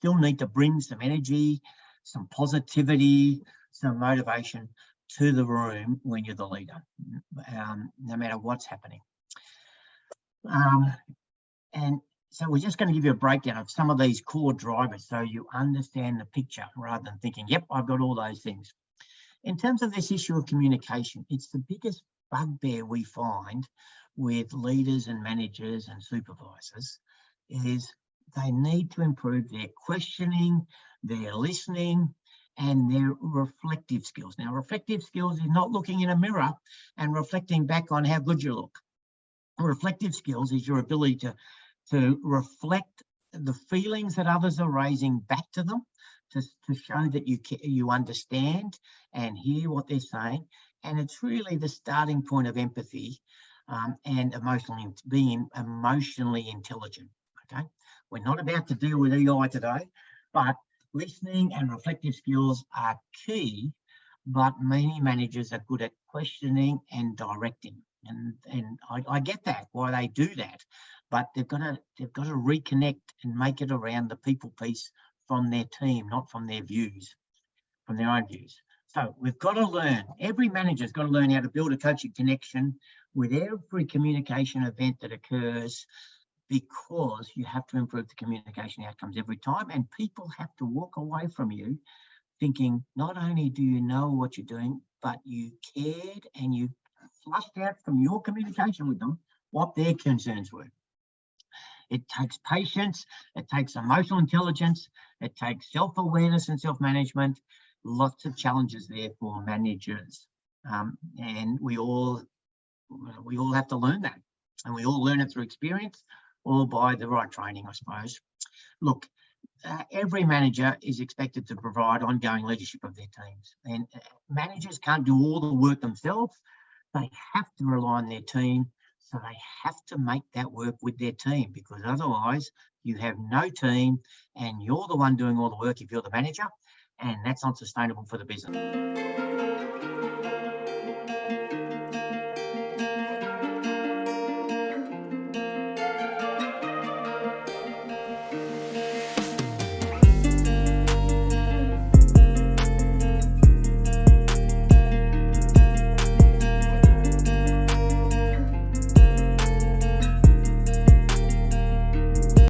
still need to bring some energy, some positivity, some motivation to the room when you're the leader, no matter what's happening. And so we're just going to give you a breakdown of some of these core drivers so you understand the picture rather than thinking, yep, I've got all those things. In terms of this issue of communication, it's the biggest bugbear we find with leaders and managers and supervisors is they need to improve their questioning, their listening, and their reflective skills. Now, reflective skills is not looking in a mirror and reflecting back on how good you look. Reflective skills is your ability to reflect the feelings that others are raising back to them, to show that you understand and hear what they're saying. And it's really the starting point of empathy and being emotionally intelligent. Okay, we're not about to deal with EI today, but listening and reflective skills are key. But many managers are good at questioning and directing, and I get that why they do that, but they've got to reconnect and make it around the people piece from their team, not from their views, from their own views. So we've got to learn. Every manager's got to learn how to build a coaching connection with every communication event that occurs, because you have to improve the communication outcomes every time, and people have to walk away from you thinking not only do you know what you're doing, but you cared and you flushed out from your communication with them what their concerns were. It takes patience, it takes emotional intelligence, it takes self-awareness and self-management, lots of challenges there for managers. And we all have to learn that, and we all learn it through experience or by the right training, I suppose. Look, every manager is expected to provide ongoing leadership of their teams, and managers can't do all the work themselves. They have to rely on their team, so they have to make that work with their team, because otherwise you have no team and you're the one doing all the work if you're the manager, and that's not sustainable for the business.